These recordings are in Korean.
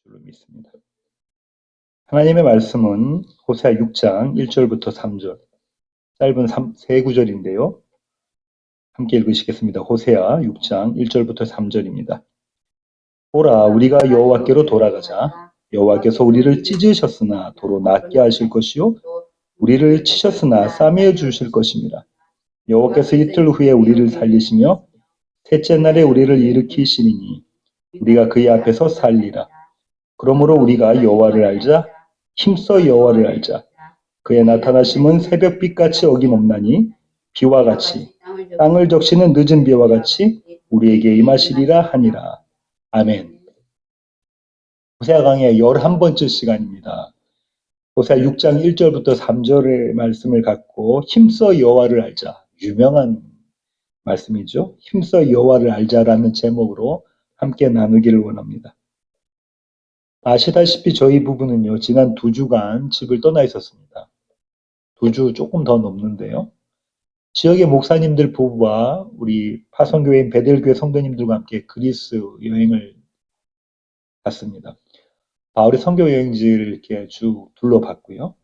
줄로 믿습니다. 하나님의 말씀은 호세아 6장 1절부터 3절, 짧은 세 구절인데요. 함께 읽으시겠습니다. 호세아 6장 1절부터 3절입니다. 보라, 우리가 여호와께로 돌아가자. 여호와께서 우리를 찢으셨으나 도로 낫게 하실 것이요 우리를 치셨으나 싸매어 주실 것입니다. 여호와께서 이틀 후에 우리를 살리시며 셋째 날에 우리를 일으키시리니 우리가 그의 앞에서 살리라. 그러므로 우리가 여호와를 알자. 힘써 여호와를 알자. 그의 나타나심은 새벽빛같이 어김없나니 비와 같이 땅을 적시는 늦은 비와 같이 우리에게 임하시리라 하니라. 아멘. 호세아 강의 11번째 시간입니다. 호세아 6장 1절부터 3절의 말씀을 갖고 힘써 여호와를 알자. 유명한 말씀이죠. 힘써 여호와를 알자라는 제목으로 함께 나누기를 원합니다. 아시다시피 저희 부부는요, 지난 2주간 집을 떠나 있었습니다. 2주 조금 더 넘는데요. 지역의 목사님들 부부와 우리 파송교회인 베델교회 성도님들과 함께 그리스 여행을 갔습니다. 바울의 선교 여행지를 이렇게 쭉 둘러봤고요.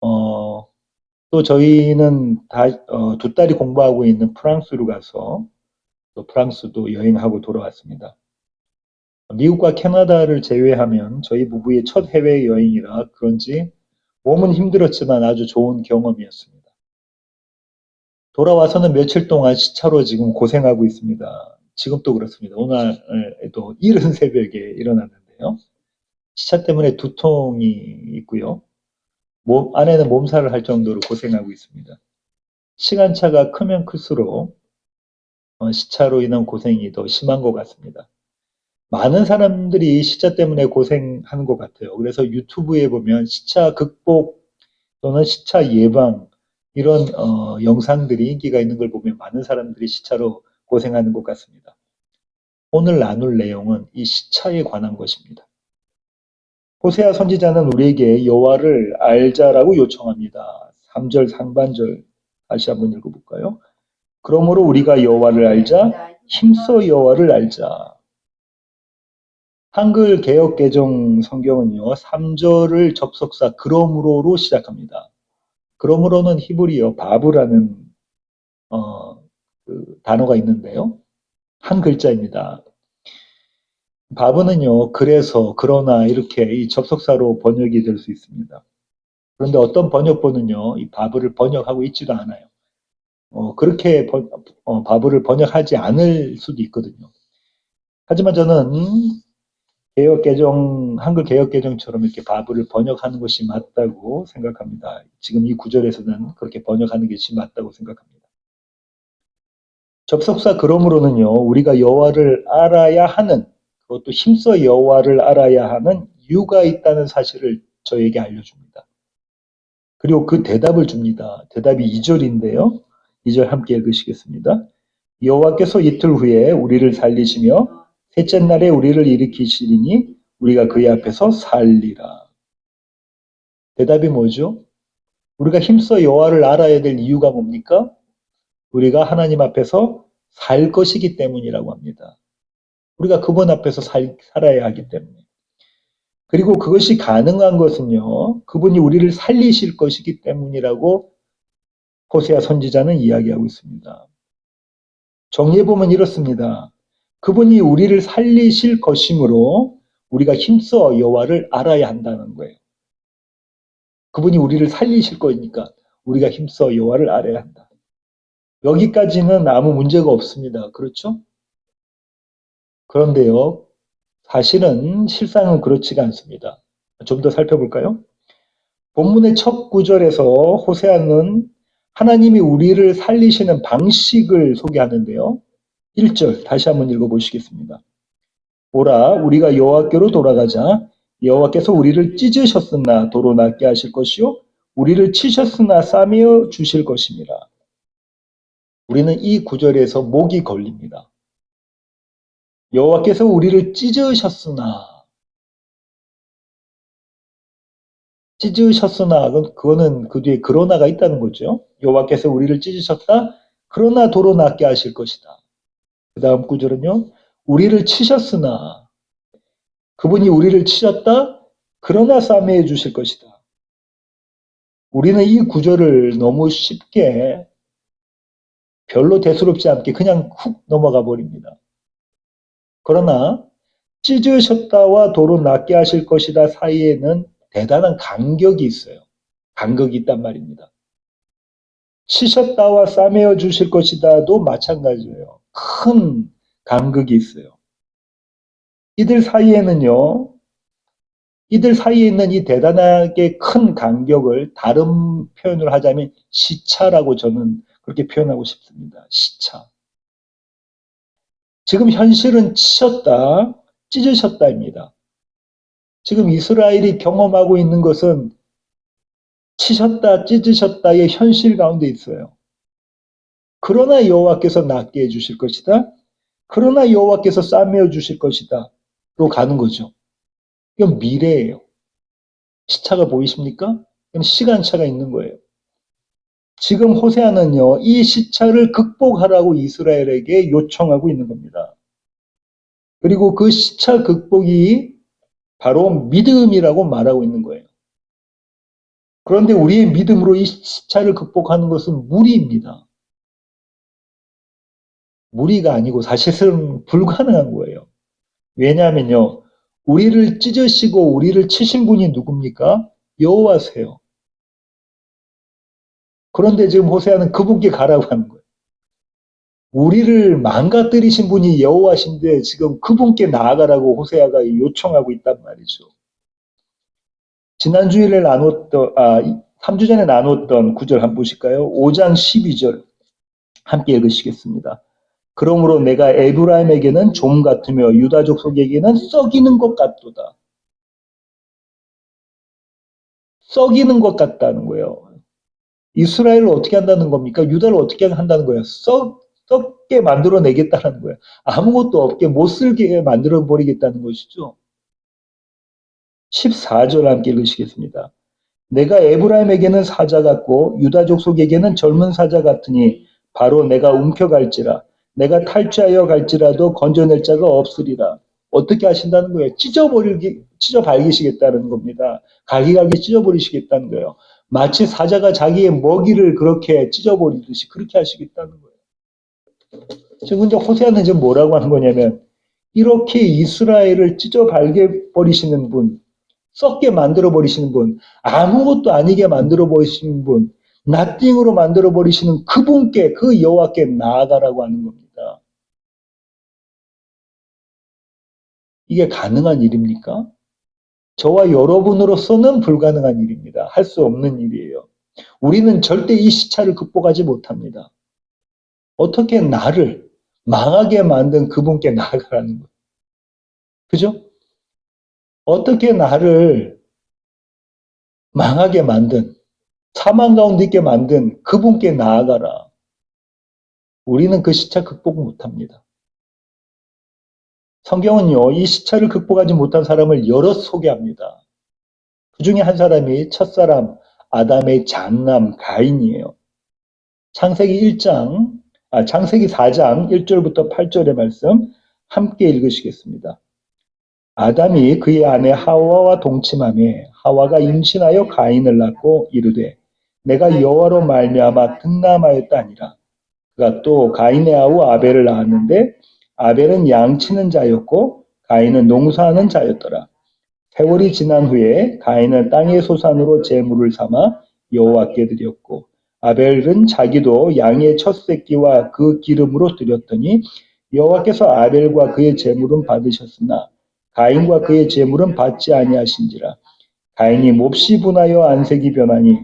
또 저희는 2딸이 공부하고 있는 프랑스로 가서 또 프랑스도 여행하고 돌아왔습니다. 미국과 캐나다를 제외하면 저희 부부의 첫 해외여행이라 그런지 몸은 힘들었지만 아주 좋은 경험이었습니다. 돌아와서는 며칠 동안 시차로 지금 고생하고 있습니다. 지금도 그렇습니다. 오늘도 이른 새벽에 일어났는데요. 시차 때문에 두통이 있고요. 안에는 몸살을 할 정도로 고생하고 있습니다. 시간차가 크면 클수록 시차로 인한 고생이 더 심한 것 같습니다. 많은 사람들이 시차 때문에 고생하는 것 같아요. 그래서 유튜브에 보면 시차 극복 또는 시차 예방 이런 영상들이 인기가 있는 걸 보면 많은 사람들이 시차로 고생하는 것 같습니다. 오늘 나눌 내용은 이 시차에 관한 것입니다. 호세아 선지자는 우리에게 여호와를 알자라고 요청합니다. 3절 상반절 다시 한번 읽어볼까요? 그러므로 우리가 여호와를 알자, 힘써 여호와를 알자. 한글 개역 개정 성경은요, 3절을 접속사 그러므로로 시작합니다. 그러므로는 히브리어 바브라는 그 단어가 있는데요. 한 글자입니다. 바브는요, 그래서, 그러나 이렇게 이 접속사로 번역이 될 수 있습니다. 그런데 어떤 번역본은요, 이 바브를 번역하고 있지도 않아요. 그렇게 바브를 번역하지 않을 수도 있거든요. 하지만 저는 한글 개역개정처럼 이렇게 바브를 번역하는 것이 맞다고 생각합니다. 지금 이 구절에서는 그렇게 번역하는 것이 맞다고 생각합니다. 접속사 그러므로는요, 우리가 여호와를 알아야 하는, 그것도 힘써 여호와를 알아야 하는 이유가 있다는 사실을 저에게 알려줍니다. 그리고 그 대답을 줍니다. 대답이 2절인데요. 2절 함께 읽으시겠습니다. 여호와께서 이틀 후에 우리를 살리시며 셋째 날에 우리를 일으키시리니 우리가 그의 앞에서 살리라. 대답이 뭐죠? 우리가 힘써 여호와를 알아야 될 이유가 뭡니까? 우리가 하나님 앞에서 살 것이기 때문이라고 합니다. 우리가 그분 앞에서 살아야 하기 때문에. 그리고 그것이 가능한 것은요, 그분이 우리를 살리실 것이기 때문이라고 호세아 선지자는 이야기하고 있습니다. 정리해보면 이렇습니다. 그분이 우리를 살리실 것이므로 우리가 힘써 여호와를 알아야 한다는 거예요. 그분이 우리를 살리실 거니까 우리가 힘써 여호와를 알아야 한다. 여기까지는 아무 문제가 없습니다. 그렇죠? 그런데요, 사실은 실상은 그렇지가 않습니다. 좀 더 살펴볼까요? 본문의 첫 구절에서 호세아는 하나님이 우리를 살리시는 방식을 소개하는데요. 1절 다시 한번 읽어보시겠습니다. 보라, 우리가 여호와께로 돌아가자. 여호와께서 우리를 찢으셨으나 도로 낫게 하실 것이요 우리를 치셨으나 싸매어 주실 것입니다. 우리는 이 구절에서 목이 걸립니다. 여호와께서 우리를 찢으셨으나 그거는 그 뒤에 그러나가 있다는 거죠. 여호와께서 우리를 찢으셨다. 그러나 도로 낫게 하실 것이다. 그 다음 구절은요. 우리를 치셨으나 그분이 우리를 치셨다? 그러나 싸매해 주실 것이다. 우리는 이 구절을 너무 쉽게 별로 대수롭지 않게 그냥 훅 넘어가 버립니다. 그러나 찢으셨다와 도로 낫게 하실 것이다 사이에는 대단한 간격이 있어요. 간격이 있단 말입니다. 치셨다와 싸매어 주실 것이다도 마찬가지예요. 큰 간격이 있어요. 이들 사이에는요, 이들 사이에 있는 이 대단하게 큰 간격을 다른 표현을 하자면 시차라고 저는 그렇게 표현하고 싶습니다. 시차. 지금 현실은 치셨다, 찢으셨다입니다. 지금 이스라엘이 경험하고 있는 것은 치셨다, 찢으셨다의 현실 가운데 있어요. 그러나 여호와께서 낫게 해주실 것이다. 그러나 여호와께서 싸매어 주실 것이다. 로 가는 거죠. 이건 미래예요. 시차가 보이십니까? 이건 시간차가 있는 거예요. 지금 호세아는요, 이 시차를 극복하라고 이스라엘에게 요청하고 있는 겁니다. 그리고 그 시차 극복이 바로 믿음이라고 말하고 있는 거예요. 그런데 우리의 믿음으로 이 시차를 극복하는 것은 무리입니다. 무리가 아니고 사실은 불가능한 거예요. 왜냐하면요, 우리를 찢으시고 우리를 치신 분이 누굽니까? 여호와세요. 그런데 지금 호세아는 그분께 가라고 하는 거예요. 우리를 망가뜨리신 분이 여호와신데 지금 그분께 나아가라고 호세아가 요청하고 있단 말이죠. 지난 주일에 나눴던 3주 전에 나눴던 구절 한번 보실까요? 5장 12절 함께 읽으시겠습니다. 그러므로 내가 에브라임에게는 좀 같으며 유다 족속에게는 썩이는 것 같도다. 썩이는 것 같다는 거예요. 이스라엘을 어떻게 한다는 겁니까? 유다를 어떻게 한다는 거예요? 썩게 만들어내겠다는 거예요. 아무것도 없게 못 쓸게 만들어버리겠다는 것이죠. 14절 함께 읽으시겠습니다. 내가 에브라임에게는 사자 같고 유다 족속에게는 젊은 사자 같으니 바로 내가 움켜갈지라 내가 탈취하여 갈지라도 건져낼 자가 없으리라. 어떻게 하신다는 거예요? 찢어 발기시겠다는 겁니다. 갈기갈기 찢어버리시겠다는 거예요. 마치 사자가 자기의 먹이를 그렇게 찢어버리듯이 그렇게 하시겠다는 거예요. 지금 이제 호세아는 지금 뭐라고 하는 거냐면 이렇게 이스라엘을 찢어 발겨버리시는 분, 썩게 만들어 버리시는 분, 아무것도 아니게 만들어 버리시는 분, 나띵으로 만들어 버리시는 그분께 그 여호와께 나아가라고 하는 겁니다. 이게 가능한 일입니까? 저와 여러분으로서는 불가능한 일입니다. 할 수 없는 일이에요. 우리는 절대 이 시차를 극복하지 못합니다. 어떻게 나를 망하게 만든 그분께 나아가라는 거예요. 그죠? 어떻게 나를 망하게 만든 사망 가운데 있게 만든 그분께 나아가라. 우리는 그 시차 극복 못합니다. 성경은요, 이 시차를 극복하지 못한 사람을 여럿 소개합니다. 그 중에 한 사람이 첫사람 아담의 장남 가인이에요. 창세기 4장 1절부터 8절의 말씀 함께 읽으시겠습니다. 아담이 그의 아내 하와와 동침하매 하와가 임신하여 가인을 낳고 이르되 내가 여호와로 말미암아 등남하였다 아니라 그가 또 가인의 아우 아벨을 낳았는데 아벨은 양치는 자였고 가인은 농사하는 자였더라. 세월이 지난 후에 가인은 땅의 소산으로 제물을 삼아 여호와께 드렸고 아벨은 자기도 양의 첫 새끼와 그 기름으로 드렸더니 여호와께서 아벨과 그의 제물은 받으셨으나 가인과 그의 제물은 받지 아니하신지라. 가인이 몹시 분하여 안색이 변하니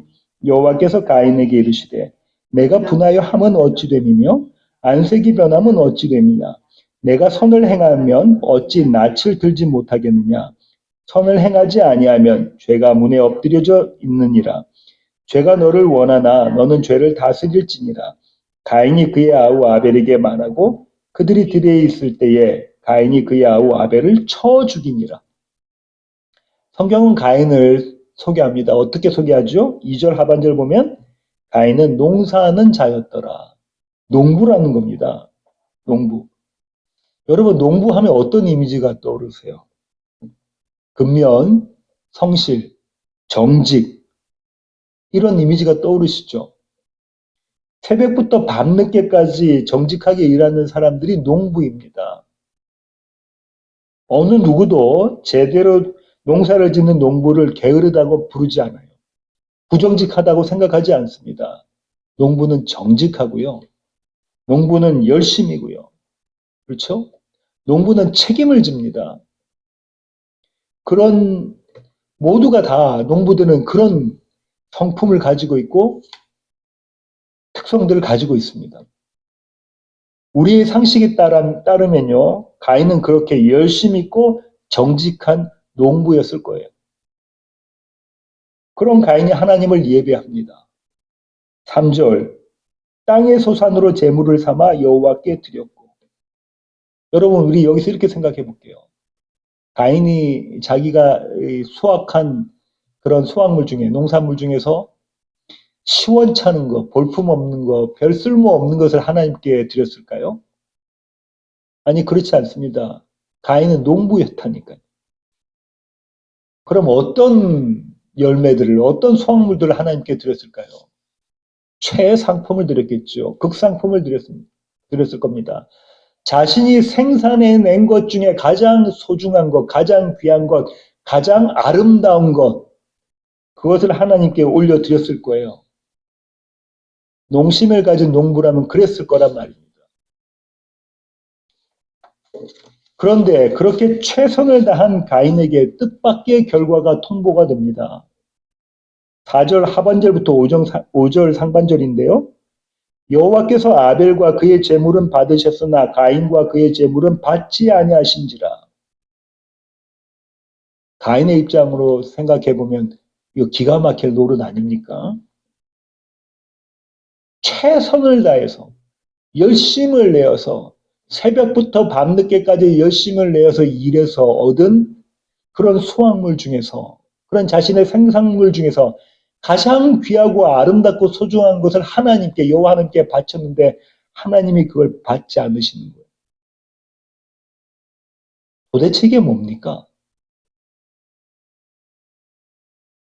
여호와께서 가인에게 이르시되 내가 분하여 함은 어찌 됨이며 안색이 변함은 어찌 됨이냐. 내가 선을 행하면 어찌 낯을 들지 못하겠느냐. 선을 행하지 아니하면 죄가 문에 엎드려져 있느니라. 죄가 너를 원하나 너는 죄를 다스릴지니라. 가인이 그의 아우 아벨에게 말하고 그들이 들에 있을 때에 가인이 그의 아우 아벨을 쳐 죽이니라. 성경은 가인을 소개합니다. 어떻게 소개하죠? 2절 하반절 보면 가인은 농사하는 자였더라. 농부라는 겁니다. 농부. 여러분 농부하면 어떤 이미지가 떠오르세요? 근면, 성실, 정직 이런 이미지가 떠오르시죠? 새벽부터 밤늦게까지 정직하게 일하는 사람들이 농부입니다. 어느 누구도 제대로 농사를 짓는 농부를 게으르다고 부르지 않아요. 부정직하다고 생각하지 않습니다. 농부는 정직하고요. 농부는 열심이고요. 그렇죠? 농부는 책임을 집니다. 그런 모두가 다 농부들은 그런 성품을 가지고 있고 특성들을 가지고 있습니다. 우리의 상식에 따르면요, 가인은 그렇게 열심 있고 정직한 농부였을 거예요. 그런 가인이 하나님을 예배합니다. 3절, 땅의 소산으로 제물을 삼아 여호와께 드렸고. 여러분, 우리 여기서 이렇게 생각해 볼게요. 가인이 자기가 수확한 그런 수확물 중에, 농산물 중에서 시원찮은 거, 볼품없는 거, 별 쓸모없는 것을 하나님께 드렸을까요? 아니, 그렇지 않습니다. 가인은 농부였다니까요. 그럼 어떤 열매들을, 어떤 수확물들을 하나님께 드렸을까요? 최상품을 드렸겠죠. 극상품을 드렸을 겁니다. 자신이 생산해낸 것 중에 가장 소중한 것, 가장 귀한 것, 가장 아름다운 것, 그것을 하나님께 올려드렸을 거예요. 농심을 가진 농부라면 그랬을 거란 말입니다. 그런데 그렇게 최선을 다한 가인에게 뜻밖의 결과가 통보가 됩니다. 4절 하반절부터 5절 상반절인데요. 여호와께서 아벨과 그의 제물은 받으셨으나 가인과 그의 제물은 받지 아니하신지라. 가인의 입장으로 생각해 보면 이거 기가 막힐 노릇 아닙니까? 최선을 다해서 열심을 내어서 새벽부터 밤늦게까지 열심을 내어서 일해서 얻은 그런 수확물 중에서 그런 자신의 생산물 중에서 가장 귀하고 아름답고 소중한 것을 하나님께 여호와 하나님께 바쳤는데 하나님이 그걸 받지 않으시는 거예요. 도대체 이게 뭡니까?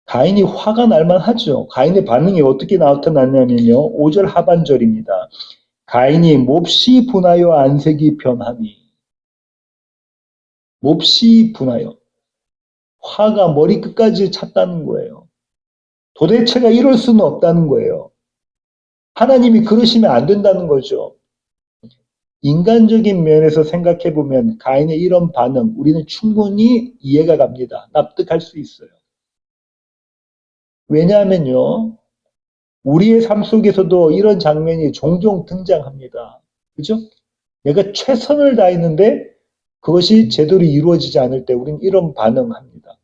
가인이 화가 날만 하죠. 가인의 반응이 어떻게 나타났냐면요. 5절 하반절입니다. 가인이 몹시 분하여 안색이 변하니. 몹시 분하여. 화가 머리끝까지 찼다는 거예요. 도대체가 이럴 수는 없다는 거예요. 하나님이 그러시면 안 된다는 거죠. 인간적인 면에서 생각해 보면 가인의 이런 반응 우리는 충분히 이해가 갑니다. 납득할 수 있어요. 왜냐하면요. 우리의 삶 속에서도 이런 장면이 종종 등장합니다. 그죠? 내가 최선을 다했는데 그것이 제대로 이루어지지 않을 때 우리는 이런 반응합니다.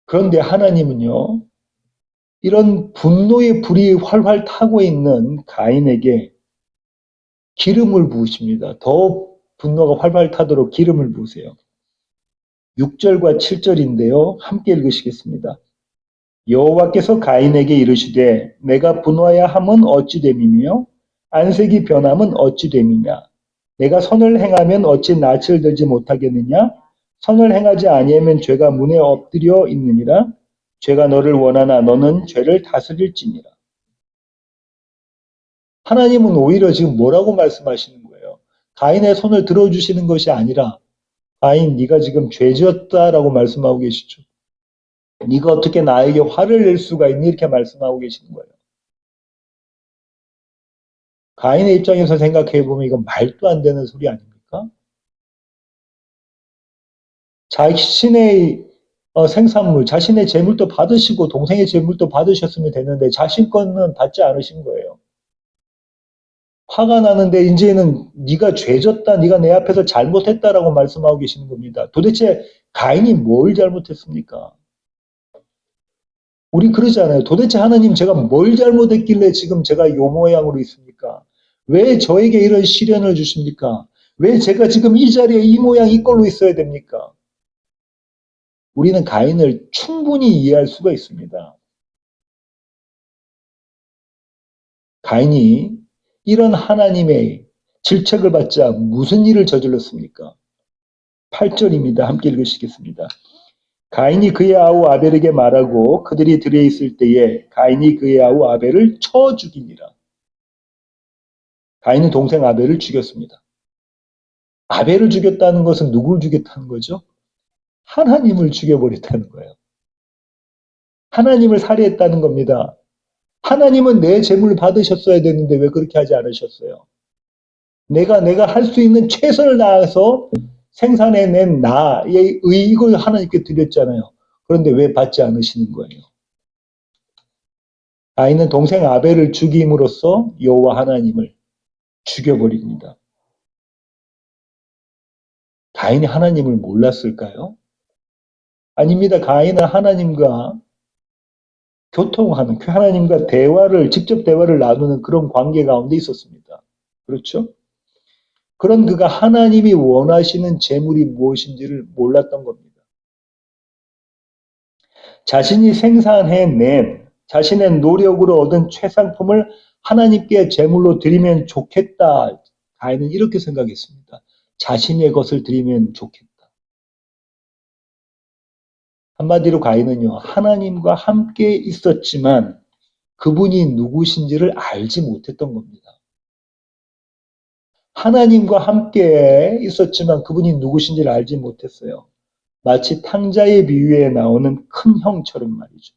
그런데 하나님은요. 이런 분노의 불이 활활 타고 있는 가인에게 기름을 부으십니다. 더 분노가 활활 타도록 기름을 부으세요. 6절과 7절인데요. 함께 읽으시겠습니다. 여호와께서 가인에게 이르시되 내가 분노하여 함은 어찌 됨이며 안색이 변함은 어찌 됨이냐 내가 선을 행하면 어찌 낯을 들지 못하겠느냐 선을 행하지 아니하면 죄가 문에 엎드려 있느니라 죄가 너를 원하나 너는 죄를 다스릴지니라. 하나님은 오히려 지금 뭐라고 말씀하시는 거예요? 가인의 손을 들어주시는 것이 아니라 가인 네가 지금 죄 지었다라고 말씀하고 계시죠. 네가 어떻게 나에게 화를 낼 수가 있니? 이렇게 말씀하고 계시는 거예요. 가인의 입장에서 생각해 보면 이건 말도 안 되는 소리 아닙니까? 자신의 생산물, 자신의 재물도 받으시고 동생의 재물도 받으셨으면 되는데 자신 거는 받지 않으신 거예요. 화가 나는데 이제는 네가 죄졌다, 네가 내 앞에서 잘못했다라고 말씀하고 계시는 겁니다. 도대체 가인이 뭘 잘못했습니까? 우리 그러잖아요. 도대체 하나님 제가 뭘 잘못했길래 지금 제가 요 모양으로 있습니까? 왜 저에게 이런 시련을 주십니까? 왜 제가 지금 이 자리에 이 모양 이 꼴로 있어야 됩니까? 우리는 가인을 충분히 이해할 수가 있습니다. 가인이 이런 하나님의 질책을 받자 무슨 일을 저질렀습니까? 8절입니다. 함께 읽으시겠습니다. 가인이 그의 아우 아벨에게 말하고 그들이 들에 있을 때에 가인이 그의 아우 아벨을 쳐 죽이니라. 가인은 동생 아벨을 죽였습니다. 아벨을 죽였다는 것은 누굴 죽였다는 거죠? 하나님을 죽여버렸다는 거예요. 하나님을 살해했다는 겁니다. 하나님은 내 재물을 받으셨어야 되는데 왜 그렇게 하지 않으셨어요? 내가 할 수 있는 최선을 다해서 생산해낸 나의 이익을 하나님께 드렸잖아요. 그런데 왜 받지 않으시는 거예요? 가인은 동생 아벨을 죽임으로써 여호와 하나님을 죽여버립니다. 가인이 하나님을 몰랐을까요? 아닙니다. 가인은 하나님과 교통하는, 하나님과 직접 대화를 나누는 그런 관계 가운데 있었습니다. 그렇죠? 그런 그가 하나님이 원하시는 재물이 무엇인지를 몰랐던 겁니다. 자신이 생산해낸 자신의 노력으로 얻은 최상품을 하나님께 제물로 드리면 좋겠다. 가인은 이렇게 생각했습니다. 자신의 것을 드리면 좋겠다. 한마디로 가인은요, 하나님과 함께 있었지만 그분이 누구신지를 알지 못했던 겁니다. 하나님과 함께 있었지만 그분이 누구신지를 알지 못했어요. 마치 탕자의 비유에 나오는 큰 형처럼 말이죠.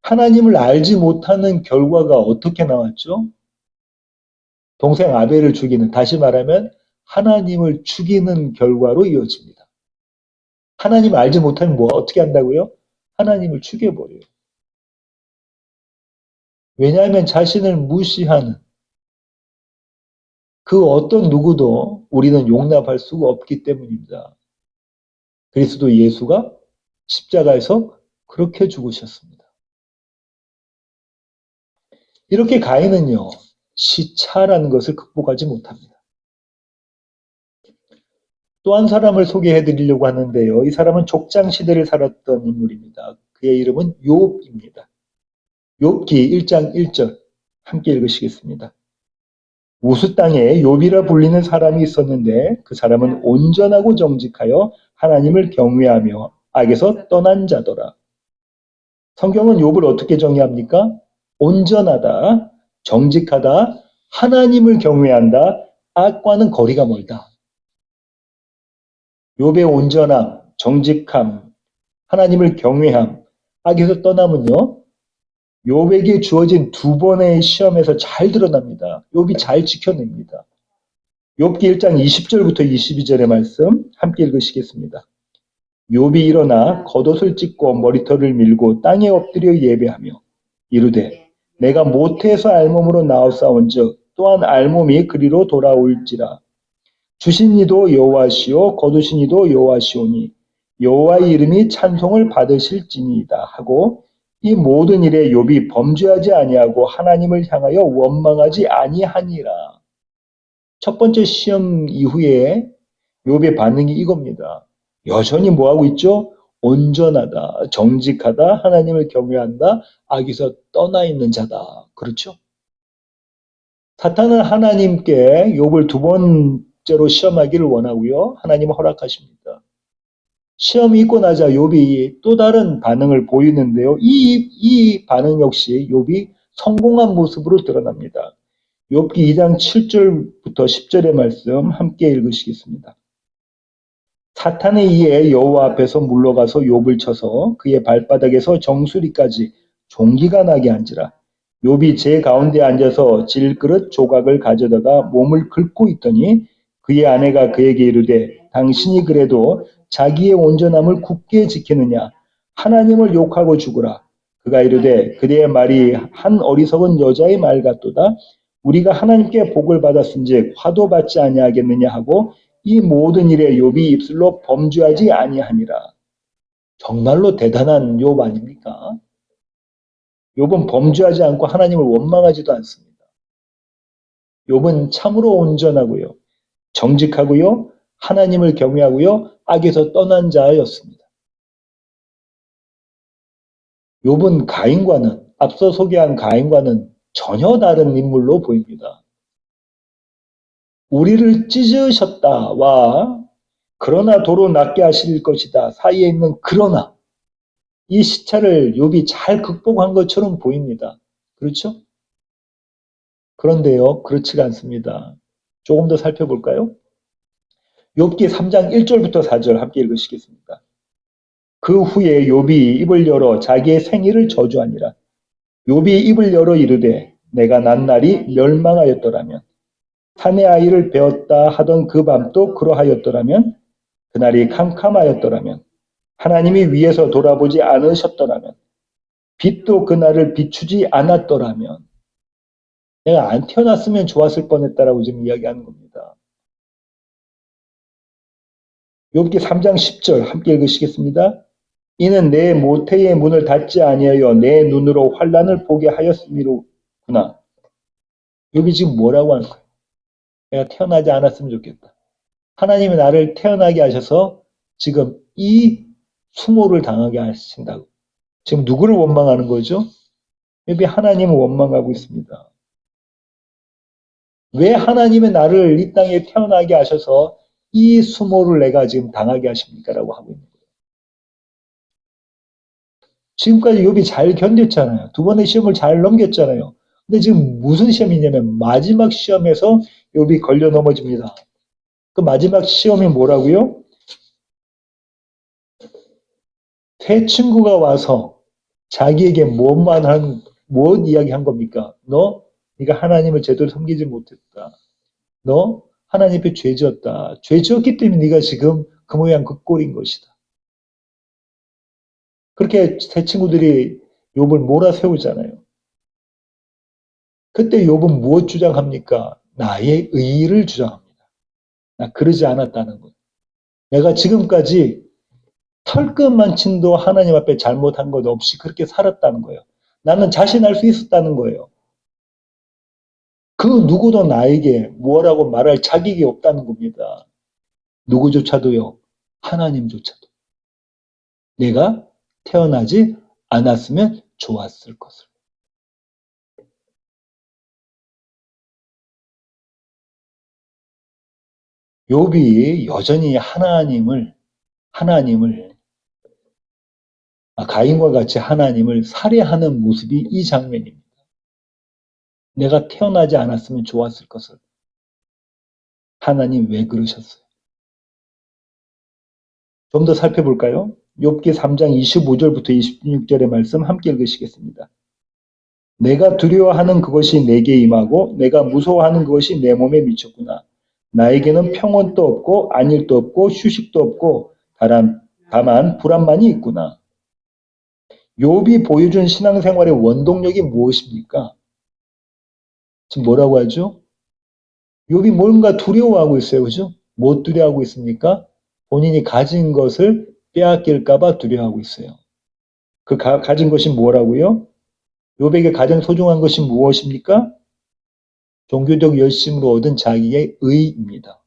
하나님을 알지 못하는 결과가 어떻게 나왔죠? 동생 아벨을 죽이는, 다시 말하면 하나님을 죽이는 결과로 이어집니다. 하나님을 알지 못하면 어떻게 한다고요? 하나님을 죽여버려요. 왜냐하면 자신을 무시하는 그 어떤 누구도 우리는 용납할 수가 없기 때문입니다. 그리스도 예수가 십자가에서 그렇게 죽으셨습니다. 이렇게 가인은요, 시차라는 것을 극복하지 못합니다. 또 한 사람을 소개해 드리려고 하는데요. 이 사람은 족장 시대를 살았던 인물입니다. 그의 이름은 욥입니다. 욥기 1장 1절 함께 읽으시겠습니다. 우스 땅에 욥이라 불리는 사람이 있었는데 그 사람은 온전하고 정직하여 하나님을 경외하며 악에서 떠난 자더라. 성경은 욥을 어떻게 정의합니까? 온전하다, 정직하다, 하나님을 경외한다, 악과는 거리가 멀다. 욥의 온전함, 정직함, 하나님을 경외함, 악에서 떠남은요, 욥에게 주어진 두 번의 시험에서 잘 드러납니다. 욥이 잘 지켜냅니다. 욥기 1장 20절부터 22절의 말씀 함께 읽으시겠습니다. 욥이 일어나 겉옷을 찢고 머리털을 밀고 땅에 엎드려 예배하며 이르되 내가 모태에서 알몸으로 나왔사온즉 또한 알몸이 그리로 돌아올지라. 주신 이도 여호와시오 거두신 이도 여호와시오니 여호와의 이름이 찬송을 받으실지니이다 하고 이 모든 일에 욥이 범죄하지 아니하고 하나님을 향하여 원망하지 아니하니라. 첫 번째 시험 이후에 욥의 반응이 이겁니다. 여전히 뭐하고 있죠? 온전하다, 정직하다, 하나님을 경외한다, 악에서 떠나 있는 자다. 그렇죠? 사탄은 하나님께 욥을 두 번째로 시험하기를 원하고요. 하나님은 허락하십니다. 시험이 있고 나자 욥이 또 다른 반응을 보이는데요. 이 반응 역시 욥이 성공한 모습으로 드러납니다. 욥기 2장 7절부터 10절의 말씀 함께 읽으시겠습니다. 사탄에 의해 여호와 앞에서 물러가서 욥을 쳐서 그의 발바닥에서 정수리까지 종기가 나게 한지라. 욥이 제 가운데 앉아서 질그릇 조각을 가져다가 몸을 긁고 있더니 그의 아내가 그에게 이르되 당신이 그래도 자기의 온전함을 굳게 지키느냐 하나님을 욕하고 죽으라. 그가 이르되 그대의 말이 한 어리석은 여자의 말 같도다. 우리가 하나님께 복을 받았은즉 화도 받지 아니하겠느냐 하고 이 모든 일에 욥이 입술로 범죄하지 아니하니라. 정말로 대단한 욥 아닙니까? 욥은 범죄하지 않고 하나님을 원망하지도 않습니다. 욥은 참으로 온전하고요. 정직하고요. 하나님을 경외하고요. 악에서 떠난 자였습니다. 욥은 가인과는 앞서 소개한 가인과는 전혀 다른 인물로 보입니다. 우리를 찢으셨다와 그러나 도로 낫게 하실 것이다 사이에 있는 그러나, 이 시차를 욥이 잘 극복한 것처럼 보입니다. 그렇죠? 그런데요, 그렇지가 않습니다. 조금 더 살펴볼까요? 욥기 3장 1절부터 4절 함께 읽으시겠습니다. 그 후에 욥이 입을 열어 자기의 생일을 저주하니라. 욥이 입을 열어 이르되 내가 난 날이 멸망하였더라면, 사내 아이를 배웠다 하던 그 밤도 그러하였더라면, 그날이 캄캄하였더라면, 하나님이 위에서 돌아보지 않으셨더라면, 빛도 그날을 비추지 않았더라면, 내가 안 태어났으면 좋았을 뻔했다라고 지금 이야기하는 겁니다. 욥기 3장 10절 함께 읽으시겠습니다. 이는 내 모태의 문을 닫지 아니하여 내 눈으로 환난을 보게 하였음이로구나. 욥이 지금 뭐라고 하는 거예요? 내가 태어나지 않았으면 좋겠다. 하나님이 나를 태어나게 하셔서 지금 이 수모를 당하게 하신다고. 지금 누구를 원망하는 거죠? 욥이 하나님을 원망하고 있습니다. 왜 하나님이 나를 이 땅에 태어나게 하셔서 이 수모를 내가 지금 당하게 하십니까? 라고 하고 있는 거예요. 지금까지 욥이 잘 견뎠잖아요. 두 번의 시험을 잘 넘겼잖아요. 근데 지금 무슨 시험이냐면 마지막 시험에서 욥이 걸려 넘어집니다. 그 마지막 시험이 뭐라고요? 새 친구가 와서 자기에게 무엇 이야기한 겁니까? 네가 하나님을 제대로 섬기지 못했다. 너 하나님 앞에 죄 지었다. 죄 지었기 때문에 네가 지금 그 모양 그 꼴인 것이다. 그렇게 새 친구들이 욥을 몰아세우잖아요. 그때 욥은 무엇 주장합니까? 나의 의의를 주장합니다. 나 그러지 않았다는 것. 내가 지금까지 털끝만침도 하나님 앞에 잘못한 것 없이 그렇게 살았다는 거예요. 나는 자신할 수 있었다는 거예요. 그 누구도 나에게 뭐라고 말할 자격이 없다는 겁니다. 누구조차도요. 하나님조차도. 내가 태어나지 않았으면 좋았을 것을. 욥이 여전히 하나님을 가인과 같이 하나님을 살해하는 모습이 이 장면입니다. 내가 태어나지 않았으면 좋았을 것을. 하나님 왜 그러셨어요? 좀 더 살펴볼까요? 욥기 3장 25절부터 26절의 말씀 함께 읽으시겠습니다. 내가 두려워하는 그것이 내게 임하고 내가 무서워하는 그것이 내 몸에 미쳤구나. 나에게는 평온도 없고 안일도 없고 휴식도 없고 다만 불안만이 있구나. 욥이 보여준 신앙생활의 원동력이 무엇입니까? 지금 뭐라고 하죠? 욥이 뭔가 두려워하고 있어요. 그죠? 뭐 두려워하고 있습니까? 본인이 가진 것을 빼앗길까봐 두려워하고 있어요. 그 가진 것이 뭐라고요? 욥에게 가장 소중한 것이 무엇입니까? 종교적 열심으로 얻은 자기의 의입니다.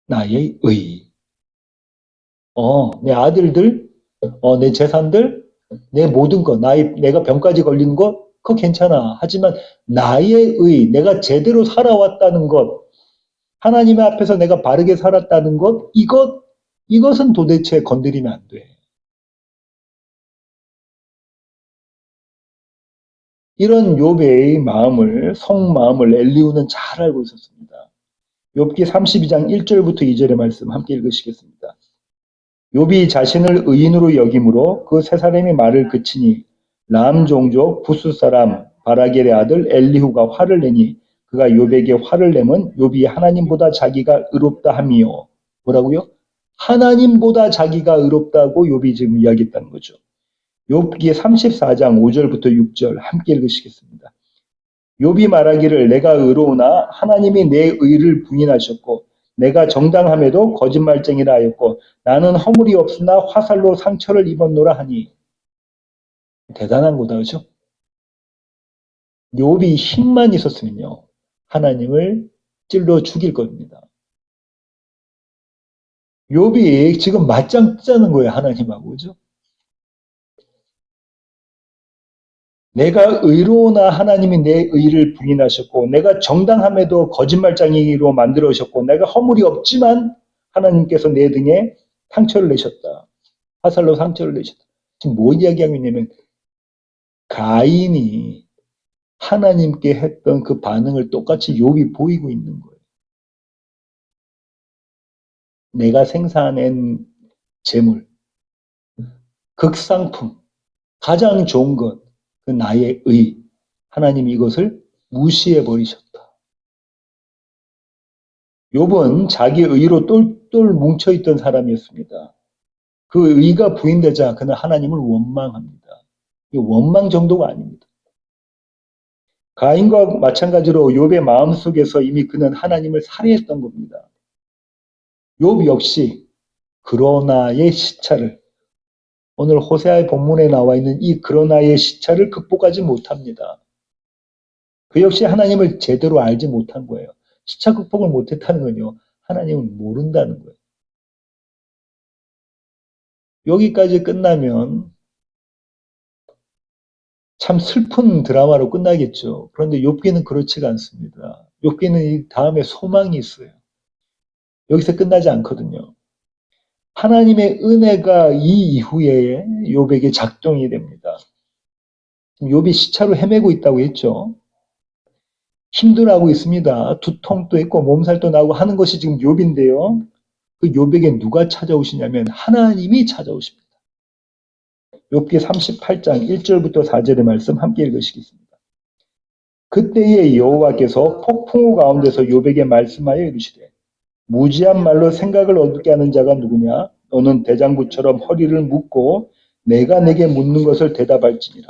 나의 의. 내 아들들, 내 재산들, 내 모든 것, 내가 병까지 걸리는 것, 그거 괜찮아. 하지만 나의 의, 내가 제대로 살아왔다는 것, 하나님의 앞에서 내가 바르게 살았다는 것, 이것은 도대체 건드리면 안 돼. 이런 욥의 속마음을 엘리후는 잘 알고 있었습니다. 욥기 32장 1절부터 2절의 말씀 함께 읽으시겠습니다. 욥이 자신을 의인으로 여김으로 그 세 사람이 말을 그치니 람 종족 부스 사람 바라겔의 아들 엘리후가 화를 내니 그가 욥에게 화를 내면 욥이 하나님보다 자기가 의롭다 함이요. 뭐라고요? 하나님보다 자기가 의롭다고 욥이 지금 이야기했다는 거죠. 욥기 34장 5절부터 6절 함께 읽으시겠습니다. 욥이 말하기를 내가 의로우나 하나님이 내 의를 부인하셨고 내가 정당함에도 거짓말쟁이라 하였고 나는 허물이 없으나 화살로 상처를 입었노라 하니. 대단한 거다. 그죠? 욥이 힘만 있었으면요 하나님을 찔러 죽일 겁니다. 욥이 지금 맞짱 뜨자는 거예요 하나님하고. 그죠? 내가 의로우나 하나님이 내 의를 부인하셨고 내가 정당함에도 거짓말쟁이로 만들어 오셨고 내가 허물이 없지만 하나님께서 내 등에 상처를 내셨다. 화살로 상처를 내셨다. 지금 뭐 이야기하고 있냐면 가인이 하나님께 했던 그 반응을 똑같이 욥이 보이고 있는 거예요. 내가 생산한 재물, 극상품, 가장 좋은 것, 그 나의 의. 하나님이 이것을 무시해 버리셨다. 욥은 자기 의로 똘똘 뭉쳐있던 사람이었습니다. 그 의가 부인되자 그는 하나님을 원망합니다. 이 원망 정도가 아닙니다. 가인과 마찬가지로 욥의 마음속에서 이미 그는 하나님을 살해했던 겁니다. 욥 역시 그러나의 시차를 오늘 호세아의 본문에 나와 있는 이 그러나의 시차를 극복하지 못합니다. 그 역시 하나님을 제대로 알지 못한 거예요. 시차 극복을 못했다는 건요. 하나님을 모른다는 거예요. 여기까지 끝나면 참 슬픈 드라마로 끝나겠죠. 그런데 욥기는 그렇지가 않습니다. 욥기는 이 다음에 소망이 있어요. 여기서 끝나지 않거든요. 하나님의 은혜가 이 이후에 욥에게 작동이 됩니다. 욥이 시차로 헤매고 있다고 했죠. 힘들어하고 있습니다. 두통도 있고 몸살도 나고 하는 것이 지금 욥인데요. 그 욥에게 누가 찾아오시냐면 하나님이 찾아오십니다. 욥기 38장 1절부터 4절의 말씀 함께 읽으시겠습니다. 그때에 여호와께서 폭풍우 가운데서 욥에게 말씀하여 이르시되 무지한 말로 생각을 얻게 하는 자가 누구냐? 너는 대장부처럼 허리를 묶고 내가 내게 묻는 것을 대답할지니라.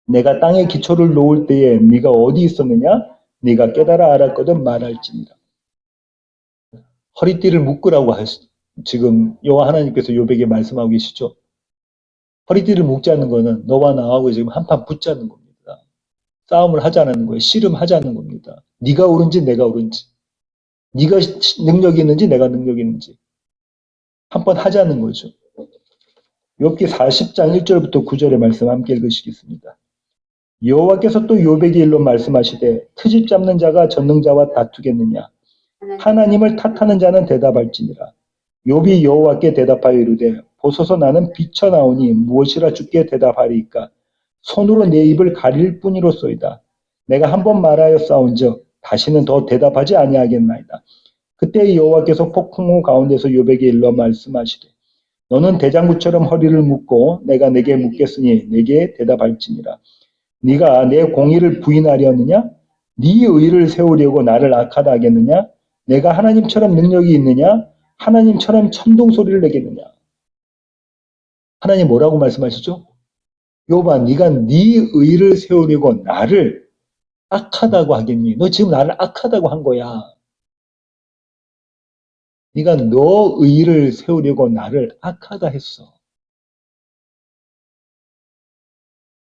내가 땅에 기초를 놓을 때에 네가 어디 있었느냐? 네가 깨달아 알았거든 말할지니라. 허리띠를 묶으라고 지금 여호와 하나님께서 욥에게 말씀하고 계시죠. 허리띠를 묶자는 거는 너와 나하고 지금 한판 붙자는 겁니다. 싸움을 하자는 거예요. 씨름하자는 겁니다. 네가 옳은지 내가 옳은지. 네가 능력이 있는지 내가 능력이 있는지. 한번 하자는 거죠. 욥기 40장 1절부터 9절의 말씀 함께 읽으시겠습니다. 여호와께서 또 욥에게 일러 말씀하시되 트집 잡는 자가 전능자와 다투겠느냐 하나님을 탓하는 자는 대답할지니라. 욥이 여호와께 대답하여 이르되 보소서 나는 비쳐나오니 무엇이라 주께 대답하리이까 손으로 내 입을 가릴 뿐이로소이다. 내가 한 번 말하였사온즉 다시는 더 대답하지 아니하겠나이다. 그때 여호와께서 폭풍우 가운데서 욥에게 일러 말씀하시되 너는 대장부처럼 허리를 묶고 내가 내게 묻겠으니 내게 대답할지니라. 네가 내 공의를 부인하려느냐? 네 의를 세우려고 나를 악하다 하겠느냐? 내가 하나님처럼 능력이 있느냐? 하나님처럼 천둥소리를 내겠느냐? 하나님 뭐라고 말씀하시죠? 욥아 네가 네 의를 세우려고 나를 악하다고 하겠니? 너 지금 나를 악하다고 한 거야. 네가 너 의를 세우려고 나를 악하다 했어.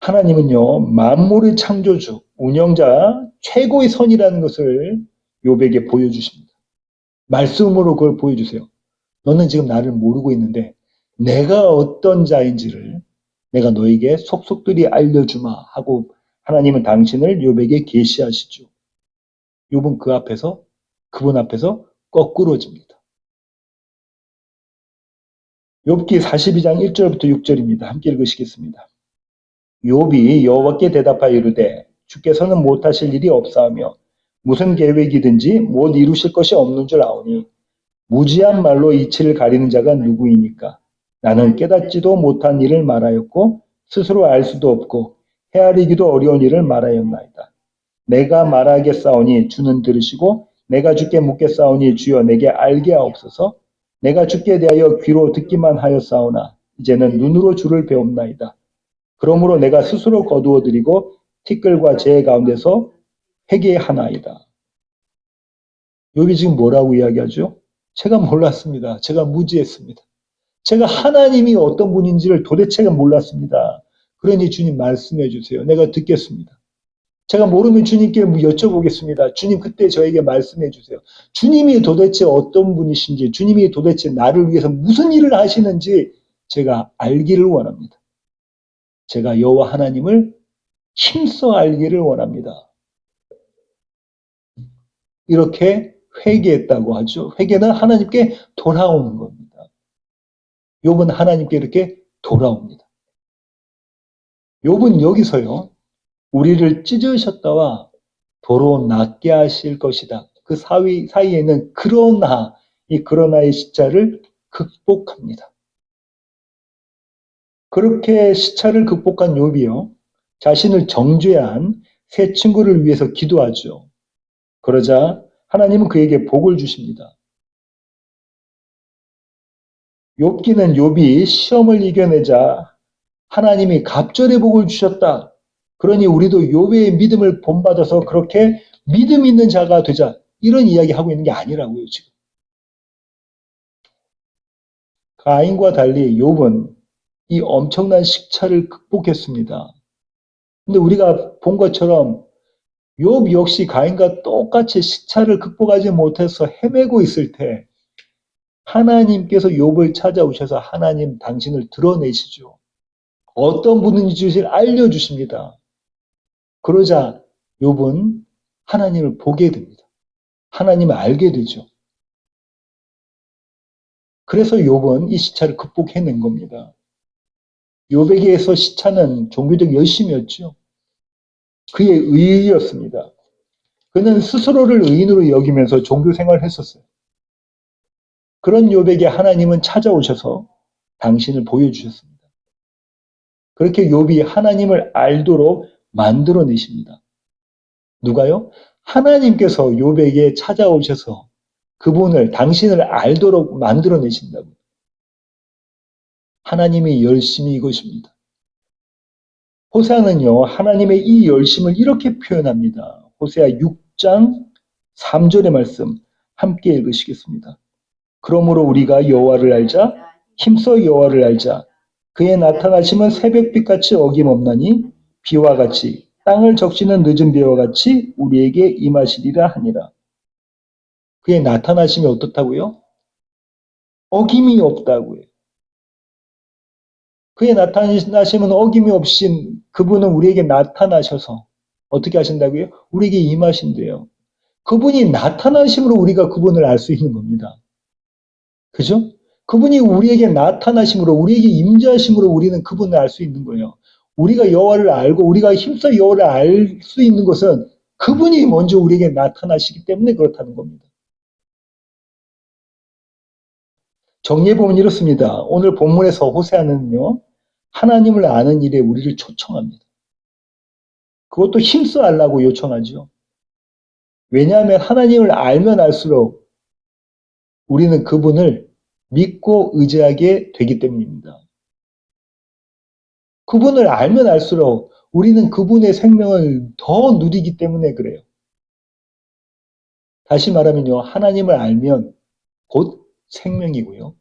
하나님은요, 만물의 창조주, 운영자, 최고의 선이라는 것을 욥에게 보여주십니다. 말씀으로 그걸 보여주세요. 너는 지금 나를 모르고 있는데 내가 어떤 자인지를 내가 너에게 속속들이 알려주마 하고 하나님은 당신을 욥에게 계시하시죠. 욥은 그분 앞에서 거꾸로집니다. 욥기 42장 1절부터 6절입니다. 함께 읽으시겠습니다. 욥이 여호와께 대답하여 이르되 주께서는 못하실 일이 없사하며 무슨 계획이든지 못 이루실 것이 없는 줄 아오니 무지한 말로 이치를 가리는 자가 누구이니까 나는 깨닫지도 못한 일을 말하였고 스스로 알 수도 없고 헤아리기도 어려운 일을 말하였나이다. 내가 말하겠사오니 주는 들으시고 내가 주께 묻겠사오니 주여 내게 알게 하옵소서. 내가 주께 대하여 귀로 듣기만 하였사오나 이제는 눈으로 주를 배웁나이다. 그러므로 내가 스스로 거두어 드리고 티끌과 재 가운데서 회개하나이다. 여기 지금 뭐라고 이야기하죠? 제가 몰랐습니다. 제가 무지했습니다. 제가 하나님이 어떤 분인지를 도대체가 몰랐습니다. 그러니 주님 말씀해 주세요. 내가 듣겠습니다. 제가 모르면 주님께 여쭤보겠습니다. 주님 그때 저에게 말씀해 주세요. 주님이 도대체 어떤 분이신지, 주님이 도대체 나를 위해서 무슨 일을 하시는지 제가 알기를 원합니다. 제가 여호와 하나님을 힘써 알기를 원합니다. 이렇게 회개했다고 하죠. 회개는 하나님께 돌아오는 겁니다. 욥은 하나님께 이렇게 돌아옵니다. 욥은 여기서요, 우리를 찢으셨다와 도로 낫게 하실 것이다. 그 사이에는 그러나, 이 그러나의 시차를 극복합니다. 그렇게 시차를 극복한 욥이요, 자신을 정죄한 세 친구를 위해서 기도하죠. 그러자 하나님은 그에게 복을 주십니다. 욥기는 욥이 시험을 이겨내자 하나님이 갑절의 복을 주셨다. 그러니 우리도 욥의 믿음을 본받아서 그렇게 믿음 있는 자가 되자. 이런 이야기 하고 있는 게 아니라고요, 지금. 가인과 달리 욥은 이 엄청난 식차를 극복했습니다. 근데 우리가 본 것처럼 욥 역시 가인과 똑같이 식차를 극복하지 못해서 헤매고 있을 때 하나님께서 욥을 찾아오셔서 하나님 당신을 드러내시죠. 어떤 분인지 알려주십니다. 그러자 욥은 하나님을 보게 됩니다. 하나님을 알게 되죠. 그래서 욥은 이 시차를 극복해낸 겁니다. 욥에게서 시차는 종교적 열심이었죠. 그의 의의였습니다. 그는 스스로를 의인으로 여기면서 종교 생활을 했었어요. 그런 욥에게 하나님은 찾아오셔서 당신을 보여주셨습니다. 그렇게 욥이 하나님을 알도록 만들어내십니다. 누가요? 하나님께서 욥에게 찾아오셔서 그분을 당신을 알도록 만들어내신다고. 하나님의 열심이 이것입니다. 호세아는요, 하나님의 이 열심을 이렇게 표현합니다. 호세아 6장 3절의 말씀 함께 읽으시겠습니다. 그러므로 우리가 여호와를 알자, 힘써 여호와를 알자. 그의 나타나심은 새벽빛같이 어김없나니 비와 같이 땅을 적시는 늦은 비와 같이 우리에게 임하시리라 하니라. 그의 나타나심이 어떻다고요? 어김이 없다고요. 그의 나타나심은 어김이 없이 그분은 우리에게 나타나셔서 어떻게 하신다고요? 우리에게 임하신대요. 그분이 나타나심으로 우리가 그분을 알 수 있는 겁니다. 그죠? 그분이 우리에게 나타나심으로 우리에게 임재하심으로 우리는 그분을 알 수 있는 거예요. 우리가 여호와를 알고 우리가 힘써 여호와를 알 수 있는 것은 그분이 먼저 우리에게 나타나시기 때문에 그렇다는 겁니다. 정리해 보면 이렇습니다. 오늘 본문에서 호세아는요, 하나님을 아는 일에 우리를 초청합니다. 그것도 힘써 알라고 요청하죠. 왜냐하면 하나님을 알면 알수록 우리는 그분을 믿고 의지하게 되기 때문입니다. 그분을 알면 알수록 우리는 그분의 생명을 더 누리기 때문에 그래요. 다시 말하면요, 하나님을 알면 곧 생명이고요.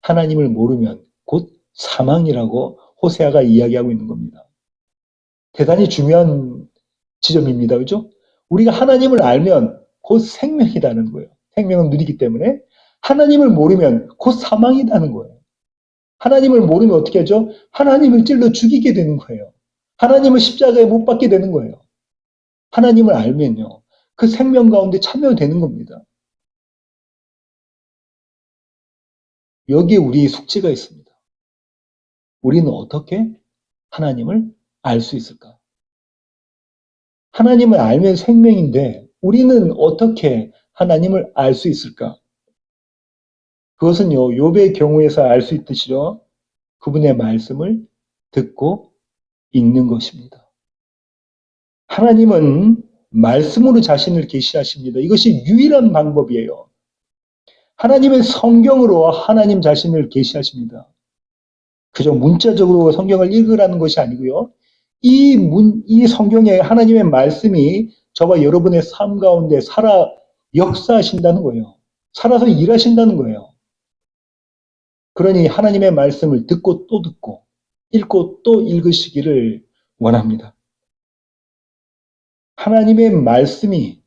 하나님을 모르면 곧 사망이라고 호세아가 이야기하고 있는 겁니다. 대단히 중요한 지점입니다. 그죠? 우리가 하나님을 알면 곧 생명이라는 거예요. 생명을 누리기 때문에 하나님을 모르면 곧 사망이라는 거예요. 하나님을 모르면 어떻게 하죠? 하나님을 찔러 죽이게 되는 거예요. 하나님을 십자가에 못 박게 되는 거예요. 하나님을 알면요. 그 생명 가운데 참여되는 겁니다. 여기에 우리의 숙제가 있습니다. 우리는 어떻게 하나님을 알 수 있을까? 하나님을 알면 생명인데 우리는 어떻게 하나님을 알 수 있을까? 그것은요, 욥의 경우에서 알 수 있듯이요, 그분의 말씀을 듣고 읽는 것입니다. 하나님은 말씀으로 자신을 계시하십니다. 이것이 유일한 방법이에요. 하나님의 성경으로 하나님 자신을 계시하십니다. 그저 문자적으로 성경을 읽으라는 것이 아니고요. 이 성경에 하나님의 말씀이 저와 여러분의 삶 가운데 살아 역사하신다는 거예요. 살아서 일하신다는 거예요. 그러니 하나님의 말씀을 듣고 또 듣고 읽고 또 읽으시기를 원합니다. 하나님의 말씀이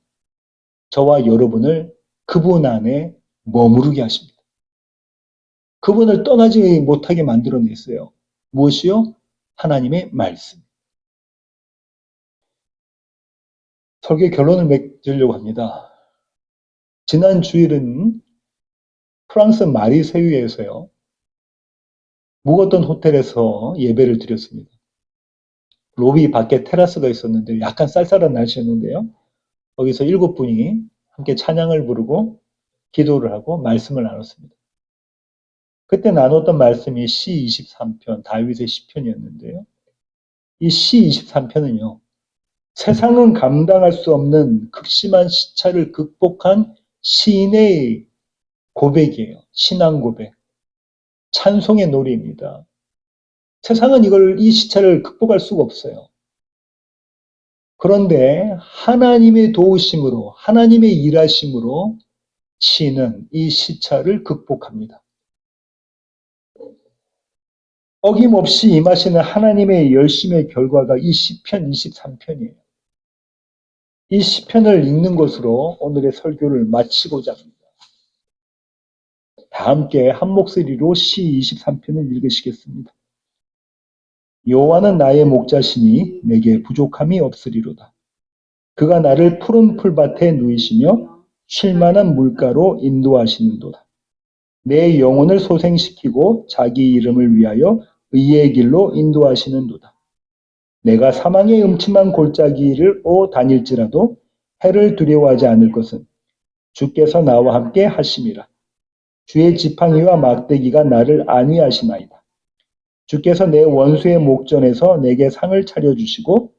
저와 여러분을 그분 안에 머무르게 하십니다. 그분을 떠나지 못하게 만들어냈어요. 무엇이요? 하나님의 말씀. 설교 결론을 맺으려고 합니다. 지난 주일은 프랑스 마리세유에서요, 묵었던 호텔에서 예배를 드렸습니다. 로비 밖에 테라스가 있었는데 약간 쌀쌀한 날씨였는데요. 거기서 7분이 함께 찬양을 부르고 기도를 하고 말씀을 나눴습니다. 그때 나눴던 말씀이 시 23편, 다윗의 시편이었는데요. 이 시 23편은요, 세상은 감당할 수 없는 극심한 시차를 극복한 시인의 고백이에요. 신앙 고백. 찬송의 노래입니다. 세상은 이 시차를 극복할 수가 없어요. 그런데 하나님의 도우심으로, 하나님의 일하심으로 시인은 이 시차를 극복합니다. 어김없이 임하시는 하나님의 열심의 결과가 이 시편 23편이에요. 이 시편을 읽는 것으로 오늘의 설교를 마치고자 합니다. 다 함께 한 목소리로 시 23편을 읽으시겠습니다. 여호와는 나의 목자시니 내게 부족함이 없으리로다. 그가 나를 푸른 풀밭에 누이시며 쉴만한 물가로 인도하시는도다. 내 영혼을 소생시키고 자기 이름을 위하여 의의 길로 인도하시는도다. 내가 사망의 음침한 골짜기를 다닐지라도 해를 두려워하지 않을 것은 주께서 나와 함께 하심이라. 주의 지팡이와 막대기가 나를 안위하시나이다. 주께서 내 원수의 목전에서 내게 상을 차려주시고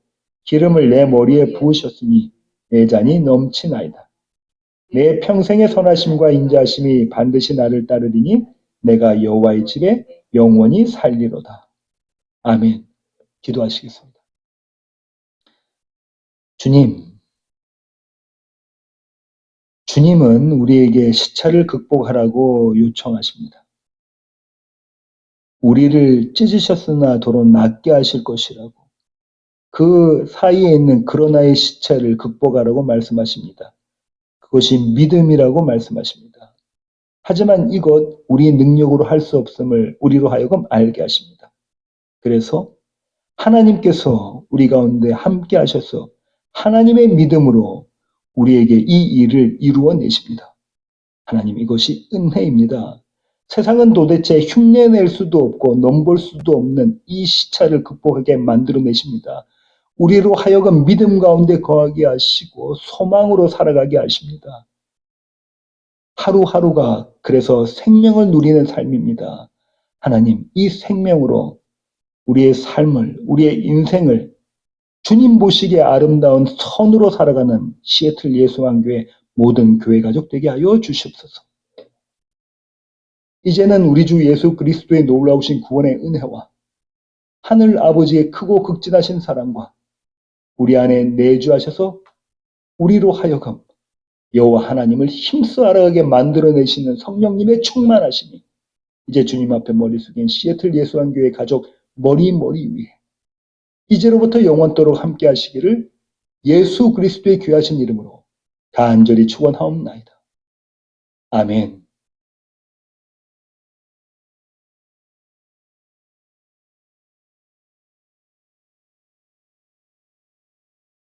기름을 내 머리에 부으셨으니 내 잔이 넘치나이다. 내 평생의 선하심과 인자하심이 반드시 나를 따르리니 내가 여호와의 집에 영원히 살리로다. 아멘. 기도하시겠습니다. 주님은 우리에게 시차를 극복하라고 요청하십니다. 우리를 찢으셨으나 도로 낫게 하실 것이라고, 그 사이에 있는 그러나의 시차를 극복하라고 말씀하십니다. 그것이 믿음이라고 말씀하십니다. 하지만 이것 우리 능력으로 할 수 없음을 우리로 하여금 알게 하십니다. 그래서 하나님께서 우리 가운데 함께 하셔서 하나님의 믿음으로 우리에게 이 일을 이루어 내십니다. 하나님, 이것이 은혜입니다. 세상은 도대체 흉내낼 수도 없고 넘볼 수도 없는 이 시차를 극복하게 만들어내십니다. 우리로 하여금 믿음 가운데 거하게 하시고 소망으로 살아가게 하십니다. 하루하루가 그래서 생명을 누리는 삶입니다. 하나님, 이 생명으로 우리의 삶을, 우리의 인생을 주님 보시기에 아름다운 선으로 살아가는 시애틀 예수왕교회 모든 교회 가족 되게 하여 주시옵소서. 이제는 우리 주 예수 그리스도의 놀라우신 구원의 은혜와 하늘 아버지의 크고 극진하신 사랑과 우리 안에 내주하셔서 우리로 하여금 여호와 하나님을 힘써 알아가게 만들어내시는 성령님의 충만하심이 이제 주님 앞에 머리 숙인 시애틀 예수왕교회 가족 머리 위에 이제로부터 영원토록 함께 하시기를 예수 그리스도의 귀하신 이름으로 간절히 축원하옵나이다. 아멘.